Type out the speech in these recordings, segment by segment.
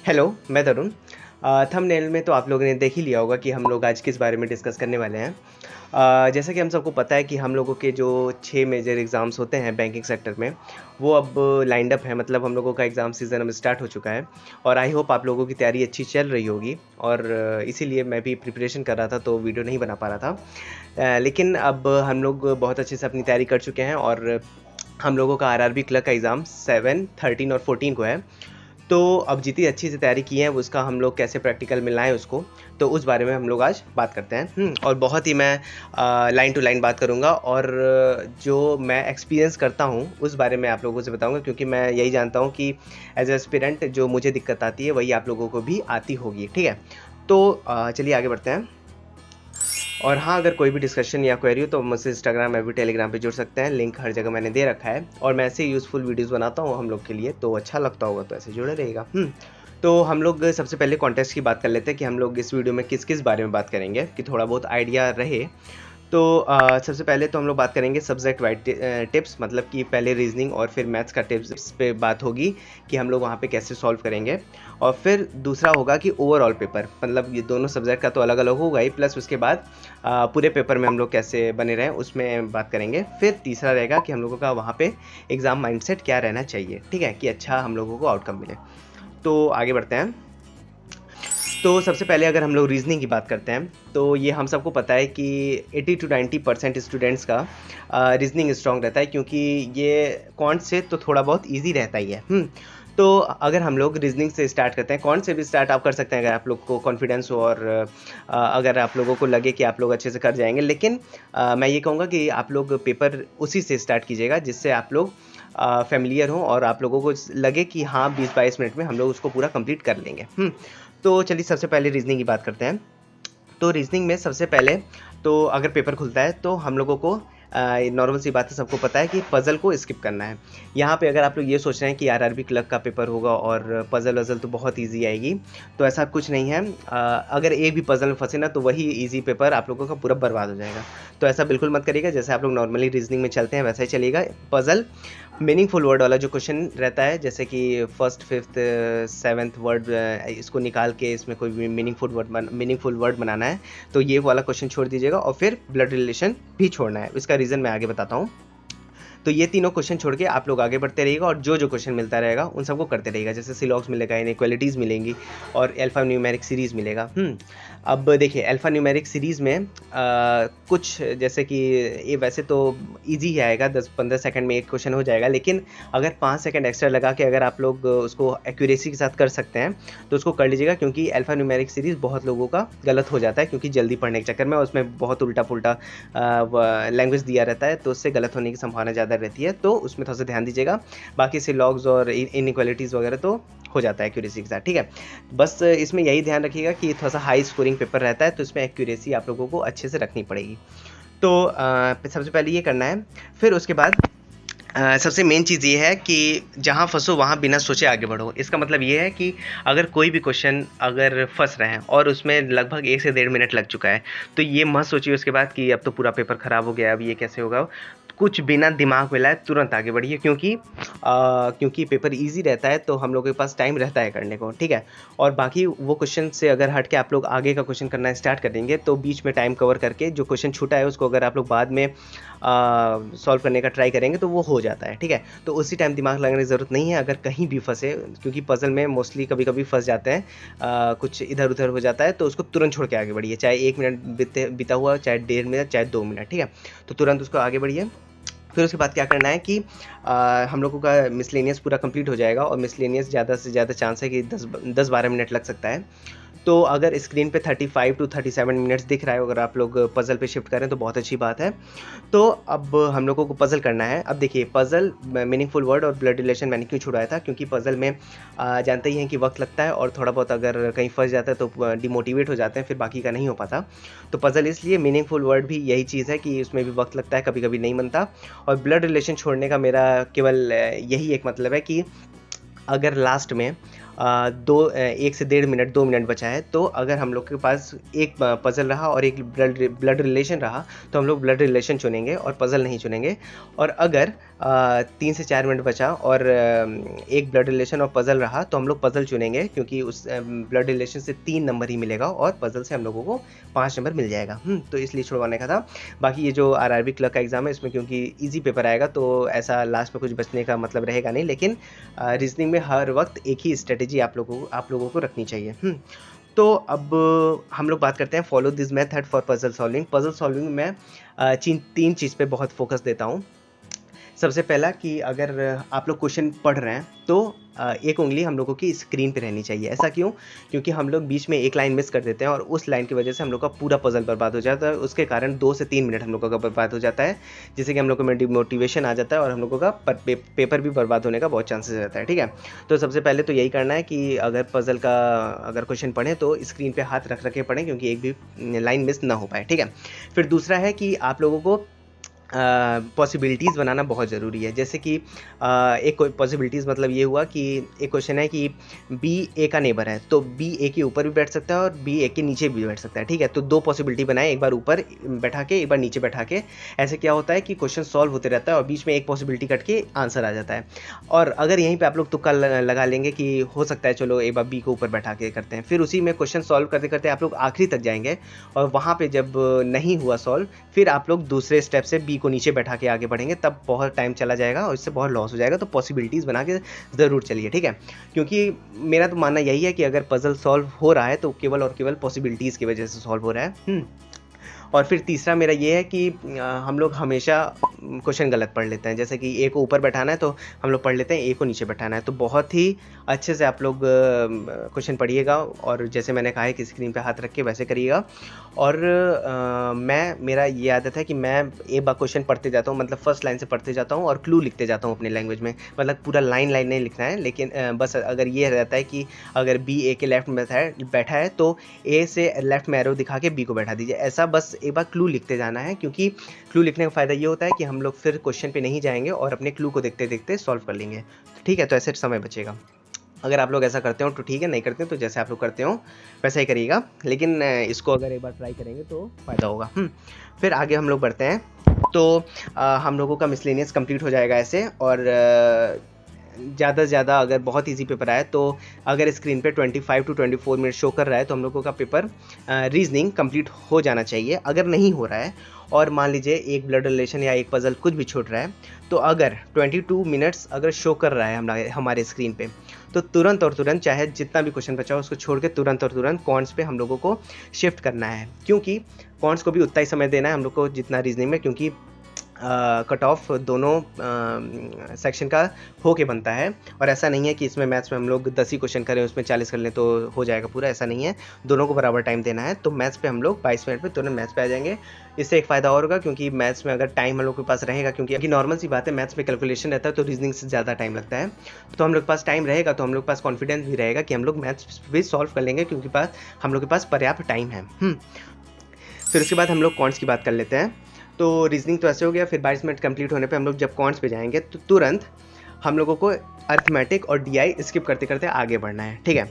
Hello, मैं तरुण। Thumbnail में तो आप लोगों ने देख ही लिया होगा कि हम लोग आज किस बारे में डिस्कस करने वाले हैं। जैसा कि हम सबको पता है कि हम लोगों के जो 6 मेजर एग्ज़ाम्स होते हैं बैंकिंग सेक्टर में, वो अब लाइन्ड अप है। मतलब हम लोगों का एग्ज़ाम सीज़न अब स्टार्ट हो चुका है और आई होप आप लोगों की तैयारी अच्छी चल रही होगी और इसीलिए मैं भी प्रिपरेशन कर रहा था, तो वीडियो नहीं बना पा रहा था। लेकिन अब हम लोग बहुत अच्छे से अपनी तैयारी कर चुके हैं और हम लोगों का आरआरबी क्लर्क का एग्ज़ाम 7, 13 और 14 को है। तो अब जितनी अच्छी से तैयारी की है उसका हम लोग कैसे प्रैक्टिकल में लाएँ उसको, तो उस बारे में हम लोग आज बात करते हैं। और बहुत ही मैं लाइन टू लाइन बात करूँगा और जो मैं एक्सपीरियंस करता हूँ उस बारे में आप लोगों से बताऊँगा, क्योंकि मैं यही जानता हूँ कि एज़ ए एस्पिरेंट जो मुझे दिक्कत आती है वही आप लोगों को भी आती होगी, ठीक है? तो चलिए आगे बढ़ते हैं। और हाँ, अगर कोई भी डिस्कशन या क्वेरी हो तो मुझसे इंस्टाग्राम या फिर टेलीग्राम पे जुड़ सकते हैं। लिंक हर जगह मैंने दे रखा है और मैं ऐसे यूज़फुल वीडियोस बनाता हूँ हम लोग के लिए, तो अच्छा लगता होगा तो ऐसे जुड़े रहिएगा। तो हम लोग सबसे पहले कॉन्टेक्स्ट की बात कर लेते हैं कि हम लोग इस वीडियो में किस किस बारे में बात करेंगे, कि थोड़ा बहुत आइडिया रहे। तो सबसे पहले तो हम लोग बात करेंगे सब्जेक्ट वाइड टिप्स, मतलब कि पहले रीजनिंग और फिर मैथ्स का टिप्स पे बात होगी कि हम लोग वहाँ पे कैसे सॉल्व करेंगे। और फिर दूसरा होगा कि ओवरऑल पेपर, मतलब ये दोनों सब्जेक्ट का तो अलग अलग होगा ही, प्लस उसके बाद पूरे पेपर में हम लोग कैसे बने रहें उसमें बात करेंगे। फिर तीसरा रहेगा कि हम लोगों का वहाँ पे एग्ज़ाम माइंडसेट क्या रहना चाहिए, ठीक है, कि अच्छा हम लोगों को आउटकम मिले। तो आगे बढ़ते हैं। तो सबसे पहले अगर हम लोग रीजनिंग की बात करते हैं, तो ये हम सबको पता है कि 80 to 90% स्टूडेंट्स का रीजनिंग स्ट्रॉन्ग रहता है, क्योंकि ये कॉन्ट से तो थोड़ा बहुत इजी रहता ही है। तो अगर हम लोग रीजनिंग से स्टार्ट करते हैं, कौन से भी स्टार्ट आप कर सकते हैं अगर आप लोग को कॉन्फिडेंस हो और अगर आप लोगों को लगे कि आप लोग अच्छे से कर जाएंगे। लेकिन मैं ये कहूँगा कि आप लोग पेपर उसी से स्टार्ट कीजिएगा जिससे आप लोग फेमिलियर हों और आप लोगों को लगे कि हाँ 20-22 मिनट में हम लोग उसको पूरा कंप्लीट कर लेंगे। तो चलिए सबसे पहले रीजनिंग की बात करते हैं। तो रीजनिंग में सबसे पहले तो अगर पेपर खुलता है तो हम लोगों को नॉर्मल सी बात है, सबको पता है कि पज़ल को स्किप करना है। यहाँ पे अगर आप लोग ये सोच रहे हैं कि आरआरबी क्लर्क का पेपर होगा और पज़ल वज़ल तो बहुत ईजी आएगी, तो ऐसा कुछ नहीं है। अगर एक भी पज़ल में फंसे ना तो वही ईजी पेपर आप लोगों का पूरा बर्बाद हो जाएगा। तो ऐसा बिल्कुल मत करिएगा। जैसे आप लोग नॉर्मली रीजनिंग में चलते हैं वैसा ही चलिएगा। पज़ल मीनिंगफुल वर्ड वाला जो क्वेश्चन रहता है, जैसे कि फर्स्ट, फिफ्थ, सेवन्थ वर्ड, इसको निकाल के इसमें कोई भी मीनिंगफुल वर्ड बनाना है, तो ये वाला क्वेश्चन छोड़ दीजिएगा। और फिर ब्लड रिलेशन भी छोड़ना है, इसका रीज़न मैं आगे बताता हूँ। तो ये तीनों क्वेश्चन छोड़ के आप लोग आगे बढ़ते रहिएगा और जो जो क्वेश्चन मिलता रहेगा उन सबको करते रहिएगा। जैसे सिलॉग्स मिलेगा, इनइक्वालिटीज़ मिलेंगी और अल्फा न्यूमेरिक सीरीज़ मिलेगा। अब देखिए अल्फा न्यूमेरिक सीरीज़ में कुछ जैसे कि ये वैसे तो ईजी ही आएगा, 10-15 सेकंड में एक क्वेश्चन हो जाएगा, लेकिन अगर 5 सेकंड एक्स्ट्रा लगा के अगर आप लोग उसको एक्यूरेसी के साथ कर सकते हैं तो उसको कर लीजिएगा, क्योंकि अल्फा न्यूमेरिक सीरीज़ बहुत लोगों का गलत हो जाता है, क्योंकि जल्दी पढ़ने के चक्कर में उसमें बहुत उल्टा पुल्टा लैंग्वेज दिया रहता है, तो उससे गलत होने की संभावना ज़्यादा रहती है, तो उसमें थोड़ा सा ध्यान दीजिएगा। बाकी से लॉग्स और इनइक्वालिटीज़ वगैरह तो हो जाता है एक्यूरेसी के साथ, ठीक है। बस इसमें यही ध्यान रखिएगा कि थोड़ा सा हाई स्कोरिंग पेपर रहता है, तो इसमें एक्यूरेसी आप लोगों को अच्छे से रखनी पड़ेगी। तो सबसे पहले ये करना है। फिर उसके बाद सबसे मेन चीज़ ये है कि जहाँ फंसो वहाँ बिना सोचे आगे बढ़ो। इसका मतलब ये है कि अगर कोई भी क्वेश्चन अगर फंस रहे हैं और उसमें लगभग 1 से 1.5 मिनट लग चुका है, तो ये मत सोचिए उसके बाद कि अब तो पूरा पेपर ख़राब हो गया, अब ये कैसे होगा। कुछ बिना दिमाग मिलाए तुरंत आगे बढ़िए, क्योंकि पेपर ईजी रहता है तो हम लोगों के पास टाइम रहता है करने को, ठीक है। और बाकी वो क्वेश्चन से अगर हट के आप लोग आगे का क्वेश्चन करना स्टार्ट कर देंगे तो बीच में टाइम कवर करके जो क्वेश्चन छूटा है उसको अगर आप लोग बाद में सॉल्व करने का ट्राई करेंगे तो वो हो जाता है, ठीक है। तो उसी टाइम दिमाग लगाने की ज़रूरत नहीं है अगर कहीं भी फंसे, क्योंकि पजल में मोस्टली कभी कभी फंस जाते हैं, कुछ इधर उधर हो जाता है, तो उसको तुरंत छोड़ के आगे बढ़िए, चाहे 1 मिनट बीता हुआ, चाहे 1.5 मिनट, चाहे 2 मिनट, ठीक है। तो तुरंत उसको आगे बढ़िए। फिर उसके बाद क्या करना है कि हम लोगों का मिसलेनियस पूरा कंप्लीट हो जाएगा, और मिसलेनियस ज़्यादा से ज़्यादा चांस है कि 10-12 मिनट लग सकता है। तो अगर स्क्रीन पे 35 to 37 मिनट्स दिख रहा है, अगर आप लोग पज़ल पे शिफ्ट करें तो बहुत अच्छी बात है। तो अब हम लोगों को पज़ल करना है। अब देखिए पज़ल, मीनिंगफुल वर्ड और ब्लड रिलेशन मैंने क्यों छुड़ाया था, क्योंकि पज़ल में जानते ही हैं कि वक्त लगता है और थोड़ा बहुत अगर कहीं फंस जाता है तो डिमोटिवेट हो जाते हैं, फिर बाकी का नहीं हो पाता। तो पज़ल इसलिए, मीनिंगफुल वर्ड भी यही चीज़ है कि उसमें भी वक्त लगता है, कभी कभी नहीं बनता। और ब्लड रिलेशन छोड़ने का मेरा केवल यही एक मतलब है कि अगर लास्ट में 1 से 1.5 मिनट 2 मिनट बचा है, तो अगर हम लोग के पास एक पज़ल रहा और एक ब्लड रिलेशन रहा तो हम लोग ब्लड रिलेशन चुनेंगे और पज़ल नहीं चुनेंगे। और अगर 3 से 4 मिनट बचा और एक ब्लड रिलेशन और पज़ल रहा तो हम लोग पज़ल चुनेंगे, क्योंकि उस ब्लड रिलेशन से 3 नंबर ही मिलेगा और पज़ल से हम लोगों को 5 नंबर मिल जाएगा। तो इसलिए छुड़वाने का था। बाकी ये जो आरआरबी क्लर्क का एग्ज़ाम है इसमें क्योंकि ईजी पेपर आएगा तो ऐसा लास्ट में कुछ बचने का मतलब रहेगा नहीं, लेकिन रीजनिंग में हर वक्त एक ही स्ट्रेटेजी आप लोगों को रखनी चाहिए। तो अब हम लोग बात करते हैं follow this method for puzzle solving. Puzzle solving में 3 चीज़ पे बहुत फोकस देता हूँ। सबसे पहला कि अगर आप लोग क्वेश्चन पढ़ रहे हैं तो एक उंगली हम लोगों की स्क्रीन पे रहनी चाहिए। ऐसा क्यों? क्योंकि हम लोग बीच में एक लाइन मिस कर देते हैं और उस लाइन की वजह से हम लोग का पूरा पजल बर्बाद हो जाता है। उसके कारण 2 से 3 मिनट हम लोगों का बर्बाद हो जाता है, जिससे कि हम लोग को डिमोटिवेशन आ जाता है और हम लोगों का पेपर भी बर्बाद होने का बहुत चांसेस रहता है। ठीक है, तो सबसे पहले तो यही करना है कि अगर पजल का अगर क्वेश्चन पढ़ें तो स्क्रीन पर हाथ रख के पढ़ें, क्योंकि एक भी लाइन मिस ना हो पाए। ठीक है, फिर दूसरा है कि आप लोगों को पॉसिबिलिटीज़ बनाना बहुत ज़रूरी है। जैसे कि एक कोई पॉसिबिलिटीज़ मतलब ये हुआ कि एक क्वेश्चन है कि बी ए का नेबर है, तो बी ए के ऊपर भी बैठ सकता है और बी ए के नीचे भी बैठ सकता है। ठीक है, तो 2 पॉसिबिलिटी बनाए, एक बार ऊपर बैठा के एक बार नीचे बैठा के। ऐसे क्या होता है कि क्वेश्चन सॉल्व होते रहता है और बीच में एक पॉसिबिलिटी कट के आंसर आ जाता है। और अगर यहीं पे आप लोग तुक्का लगा लेंगे कि हो सकता है चलो एक बार बी को ऊपर बैठा के करते हैं, फिर उसी में क्वेश्चन सॉल्व करते करते आप लोग आखिरी तक जाएंगे और वहाँ पे जब नहीं हुआ सॉल्व, फिर आप लोग दूसरे स्टेप से बी को नीचे बैठा के आगे बढ़ेंगे, तब बहुत टाइम चला जाएगा और इससे बहुत लॉस हो जाएगा। तो पॉसिबिलिटीज़ बना के ज़रूर चलिए। ठीक है, क्योंकि मेरा तो मानना यही है कि अगर पजल सॉल्व हो रहा है तो केवल और केवल पॉसिबिलिटीज़ की वजह से सॉल्व हो रहा है। और फिर तीसरा मेरा ये है कि हम लोग हमेशा क्वेश्चन गलत पढ़ लेते हैं। जैसे कि ए को ऊपर बैठाना है तो हम लोग पढ़ लेते हैं ए को नीचे बैठाना है। तो बहुत ही अच्छे से आप लोग क्वेश्चन पढ़िएगा और जैसे मैंने कहा है कि स्क्रीन पे हाथ रख के वैसे करिएगा। और मेरा ये आदत है कि मैं एक बार क्वेश्चन पढ़ते जाता हूँ, मतलब फर्स्ट लाइन से पढ़ते जाता हूँ और क्लू लिखते जाता हूँ अपने लैंग्वेज में। मतलब पूरा लाइन नहीं लिखना है, लेकिन बस अगर ये रहता है कि अगर बी ए के लेफ्ट में बैठा है तो ए से लेफ्ट में एरो दिखा के बी को बैठा दीजिए। ऐसा बस एक बार क्लू लिखते जाना है, क्योंकि क्लू लिखने का फ़ायदा ये होता है कि हम लोग फिर क्वेश्चन पे नहीं जाएंगे और अपने क्लू को देखते देखते सॉल्व कर लेंगे। ठीक है, तो ऐसे समय बचेगा। अगर आप लोग ऐसा करते हो तो ठीक है, नहीं करते हो तो जैसे आप लोग करते हो वैसा ही करिएगा, लेकिन इसको अगर एक बार ट्राई करेंगे तो फ़ायदा होगा। फिर आगे हम लोग बढ़ते हैं। तो हम लोगों का मिसलेनियस कंप्लीट हो जाएगा ऐसे। और ज़्यादा से ज़्यादा अगर बहुत इजी पेपर आए तो अगर स्क्रीन पे 25 to 24 मिनट शो कर रहा है तो हम लोगों का पेपर रीजनिंग कंप्लीट हो जाना चाहिए। अगर नहीं हो रहा है और मान लीजिए एक ब्लड रिलेशन या एक पजल कुछ भी छूट रहा है, तो अगर 22 मिनट्स अगर शो कर रहा है हमारे स्क्रीन पे, तो तुरंत और तुरंत चाहे जितना भी क्वेश्चन बचा हो उसको छोड़ के तुरंत और तुरंत कॉन्स पे हम लोगों को शिफ्ट करना है, क्योंकि कॉन्स को भी उतना ही समय देना है हम लोग को जितना रीजनिंग में, क्योंकि कट ऑफ दोनों सेक्शन का हो के बनता है। और ऐसा नहीं है कि इसमें मैथ्स में हम लोग 10 ही क्वेश्चन करें उसमें 40 कर लें तो हो जाएगा पूरा, ऐसा नहीं है। दोनों को बराबर टाइम देना है। तो मैथ्स पे हम लोग 22 मिनट में तुरंत मैथ्स पे आ जाएंगे। इससे एक फ़ायदा और होगा, क्योंकि मैथ्स में अगर टाइम हम लोग के पास रहेगा, क्योंकि नॉर्मल सी बात है मैथ्स में कैलकुलेशन रहता है तो रीजनिंग से ज़्यादा टाइम लगता है, तो हम लोग के पास टाइम रहेगा तो हम लोग के पास कॉन्फिडेंस भी रहेगा कि हम लोग मैथ्स भी सॉल्व कर लेंगे, क्योंकि हम लोग के पास पर्याप्त टाइम है। फिर उसके बाद हम लोग कॉन्ट्स की बात कर लेते हैं। तो रीजनिंग तो ऐसे हो गया। फिर 22 मिनट कंप्लीट होने पे हम लोग जब कॉन्ट्स पे जाएंगे तो तुरंत हम लोगों को अर्थमेटिक और डीआई स्किप करते करते आगे बढ़ना है। ठीक है,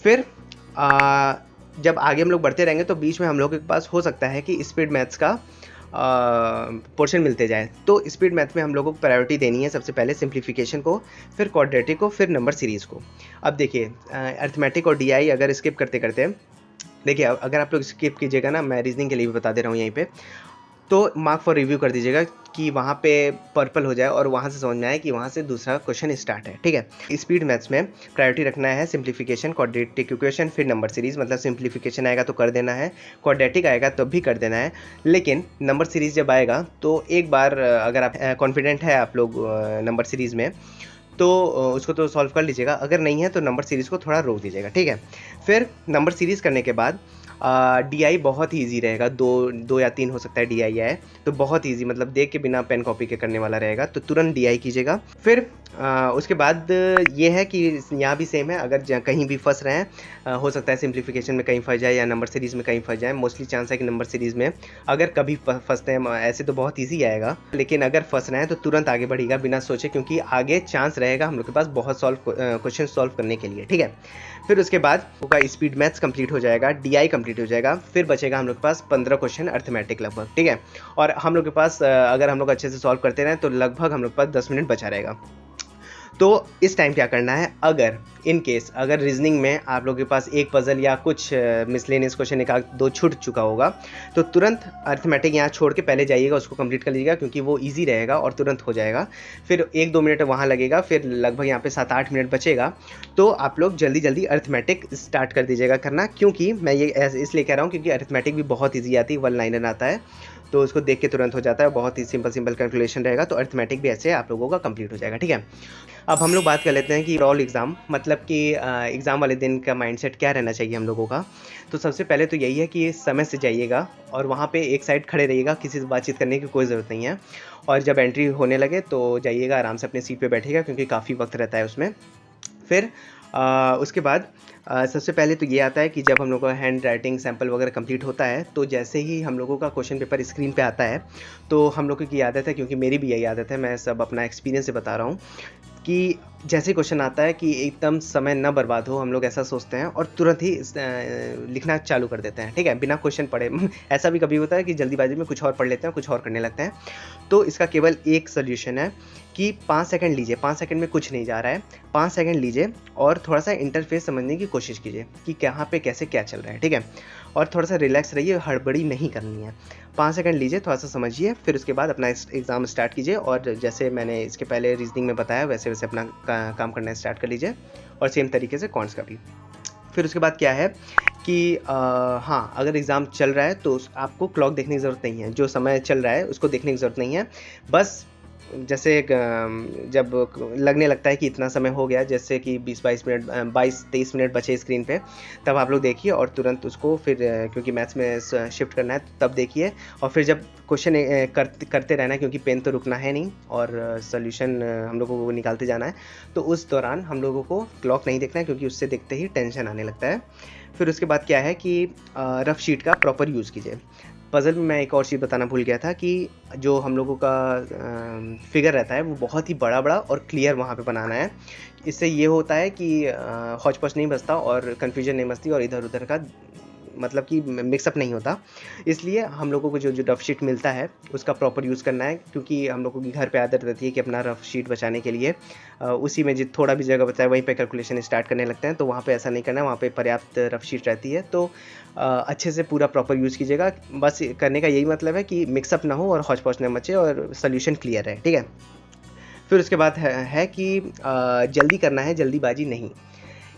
फिर जब आगे हम लोग बढ़ते रहेंगे तो बीच में हम लोगों के पास हो सकता है कि स्पीड मैथ्स का पोर्शन मिलते जाए। तो स्पीड मैथ में हम लोगों को प्रायोरिटी देनी है सबसे पहले सिंप्लीफिकेशन को, फिर क्वाड्रेटिक को, फिर नंबर सीरीज़ को। अब देखिए अर्थमेटिक और डीआई अगर स्किप करते करते, देखिए अगर आप लोग स्किप कीजिएगा ना, मैं रीजनिंग के लिए भी बता दे रहा हूँ यहीं पे, तो मार्क फॉर रिव्यू कर दीजिएगा कि वहाँ पे पर्पल हो जाए और वहाँ से समझ में आए कि वहाँ से दूसरा क्वेश्चन स्टार्ट है। ठीक है, स्पीड मैथ्स में प्रायोरिटी रखना है सिंप्लीफिकेशन, क्वाड्रेटिक इक्वेशन, फिर नंबर सीरीज़। मतलब सिंप्लीफिकेशन आएगा तो कर देना है, क्वाड्रेटिक आएगा तब भी कर देना है, लेकिन नंबर सीरीज़ जब आएगा तो एक बार अगर आप कॉन्फिडेंट है आप लोग नंबर सीरीज़ में तो उसको तो सॉल्व कर लीजिएगा, अगर नहीं है तो नंबर सीरीज़ को थोड़ा रोक दीजिएगा। ठीक है, फिर नंबर सीरीज़ करने के बाद डीआई बहुत ही ईजी रहेगा। 2 या 3 हो सकता है डीआई आए तो बहुत ईजी, मतलब देख के बिना पेन कॉपी के करने वाला रहेगा, तो तुरंत डीआई कीजिएगा। फिर उसके बाद ये है कि यहाँ भी सेम है, अगर कहीं भी फंस रहे हैं, हो सकता है सिंप्लीफिकेशन में कहीं फंस जाए या नंबर सीरीज़ में कहीं फंस जाए। मोस्टली चांस है कि नंबर सीरीज़ में अगर कभी फंसते हैं, ऐसे तो बहुत ईजी आएगा, लेकिन अगर फंस रहे हैं तो तुरंत आगे बढ़िएगा बिना सोचे, क्योंकि आगे चांस रहेगा हम लोग के पास बहुत क्वेश्चन सॉल्व करने के लिए, ठीक है। फिर उसके बाद होगा स्पीड मैथ्स कंप्लीट हो जाएगा, डीआई कंप्लीट हो जाएगा, फिर बचेगा हम लोग के पास 15 क्वेश्चन अर्थमेटिक लगभग, ठीक है। और हम लोग के पास अगर हम लोग अच्छे से सॉल्व करते रहें तो लगभग हम लोग के पास 10 मिनट बचा रहेगा। तो इस टाइम क्या करना है, अगर इन केस अगर रीजनिंग में आप लोगों के पास एक पजल या कुछ मिसलेनियस क्वेश्चन एक आध दो छूट चुका होगा, तो तुरंत अर्थमेटिक यहाँ छोड़ के पहले जाइएगा, उसको कंप्लीट कर लीजिएगा, क्योंकि वो इजी रहेगा और तुरंत हो जाएगा। फिर 1-2 मिनट वहाँ लगेगा, फिर लगभग यहाँ पे 7-8 मिनट बचेगा, तो आप लोग जल्दी जल्दी अर्थमेटिक स्टार्ट कर दीजिएगा करना। क्योंकि मैं ये इसलिए कह रहा हूँ क्योंकि अर्थमेटिक भी बहुत ईजी आती है, 1 लाइनर आता है, तो उसको देख के तुरंत हो जाता है, बहुत ही सिंपल कैलकुलेशन रहेगा। तो अर्थमेटिक भी ऐसे आप लोगों का कंप्लीट हो जाएगा, ठीक है। अब हम लोग बात कर लेते हैं कि ओवरऑल एग्ज़ाम, मतलब कि एग्ज़ाम वाले दिन का माइंडसेट क्या रहना चाहिए हम लोगों का। तो सबसे पहले तो यही है कि समय से जाइएगा और वहाँ पे एक साइड खड़े रहिएगा, किसी से बातचीत करने की कोई ज़रूरत नहीं है। और जब एंट्री होने लगे तो जाइएगा, आराम से अपनी सीट पे बैठिएगा, क्योंकि काफ़ी वक्त रहता है उसमें। फिर उसके बाद सबसे पहले तो ये आता है कि जब हम लोग का हैंड राइटिंग सैम्पल वगैरह कंप्लीट होता है, तो जैसे ही हम लोगों का क्वेश्चन पेपर स्क्रीन पे आता है, तो हम लोगों की आदत है, क्योंकि मेरी भी यही आदत है, मैं सब अपना एक्सपीरियंस से बता रहा हूँ, कि जैसे क्वेश्चन आता है कि एकदम समय ना बर्बाद हो, हम लोग ऐसा सोचते हैं और तुरंत ही लिखना चालू कर देते हैं, ठीक है, बिना क्वेश्चन पढ़े। ऐसा भी कभी होता है कि जल्दीबाजी में कुछ और पढ़ लेते हैं, कुछ और करने लगते हैं। तो इसका केवल एक सोल्यूशन है कि 5 सेकंड लीजिए, 5 सेकंड में कुछ नहीं जा रहा है, 5 सेकंड लीजिए और थोड़ा सा इंटरफेस समझने की कोशिश कीजिए कि कहाँ पे कैसे क्या चल रहा है, ठीक है। और थोड़ा सा रिलैक्स रहिए, हड़बड़ी नहीं करनी है। 5 सेकंड लीजिए, थोड़ा सा समझिए, फिर उसके बाद अपना एग्ज़ाम स्टार्ट कीजिए। और जैसे मैंने इसके पहले रीजनिंग में बताया, वैसे वैसे अपना काम करना स्टार्ट कर लीजिए, और सेम तरीके से कॉन्ट्स का भी। फिर उसके बाद क्या है कि हाँ, अगर एग्ज़ाम चल रहा है तो आपको क्लॉक देखने की ज़रूरत नहीं है, जो समय चल रहा है उसको देखने की ज़रूरत नहीं है। बस जैसे जब लगने लगता है कि इतना समय हो गया, जैसे कि 20-22 मिनट 22-23 मिनट बचे स्क्रीन पे, तब आप लोग देखिए और तुरंत उसको फिर क्योंकि मैथ्स में शिफ्ट करना है, तब देखिए। और फिर जब क्वेश्चन करते रहना है, क्योंकि पेन तो रुकना है नहीं और सॉल्यूशन हम लोगों को निकालते जाना है, तो उस दौरान हम लोगों को क्लॉक नहीं देखना है, क्योंकि उससे देखते ही टेंशन आने लगता है। फिर उसके बाद क्या है कि रफ शीट का प्रॉपर यूज़ कीजिए। पज़ल में मैं एक और चीज़ बताना भूल गया था कि जो हम लोगों का फिगर रहता है, वो बहुत ही बड़ा-बड़ा और क्लियर वहाँ पे बनाना है। इससे ये होता है कि हौच-पौच नहीं बचता और कन्फ्यूजन नहीं बचती और इधर-उधर का मतलब कि मिक्सअप नहीं होता। इसलिए हम लोगों को जो रफ शीट मिलता है, उसका प्रॉपर यूज़ करना है, क्योंकि हम लोगों की घर पे आदत रहती है कि अपना रफ शीट बचाने के लिए उसी में जो थोड़ा भी जगह बचा है, वहीं पे कैलकुलेशन स्टार्ट करने लगते हैं। तो वहाँ पे ऐसा नहीं करना है, वहाँ पे पर्याप्त रफ शीट रहती है। तो अच्छे से पूरा प्रॉपर यूज़ कीजिएगा। बस करने का यही मतलब है कि मिक्सअप ना हो और हौच-पौच ना मचे और सॉल्यूशन क्लियर रहे, ठीक है? फिर उसके बाद है कि जल्दी करना है, जल्दीबाजी नहीं।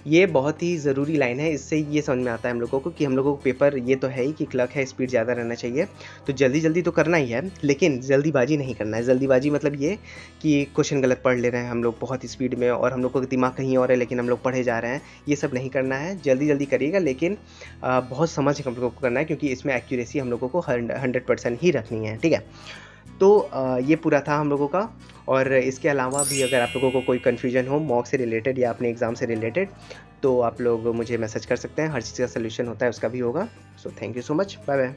ये बहुत ही ज़रूरी लाइन है, इससे ये समझ में आता है हम लोगों को कि हम लोगों को पेपर ये तो है ही कि क्लर्क है, स्पीड ज़्यादा रहना चाहिए, तो जल्दी-जल्दी तो करना ही है, लेकिन जल्दीबाजी नहीं करना है। जल्दीबाजी मतलब ये कि क्वेश्चन गलत पढ़ ले रहे हैं हम लोग बहुत स्पीड में और हम लोग का दिमाग कहीं और है, लेकिन हम लोग पढ़े जा रहे हैं, ये सब नहीं करना है। जल्दी-जल्दी करिएगा, लेकिन बहुत समझ के हम लोगों को करना है, क्योंकि इसमें एक्यूरेसी हम लोगों को 100% ही रखनी है, ठीक है? तो ये पूरा था हम लोगों का। और इसके अलावा भी अगर आप लोगों को कोई कन्फ्यूजन हो मॉक से रिलेटेड या अपने एग्ज़ाम से रिलेटेड, तो आप लोग मुझे मैसेज कर सकते हैं, हर चीज़ का सॉल्यूशन होता है, उसका भी होगा। So thank you so much, bye bye.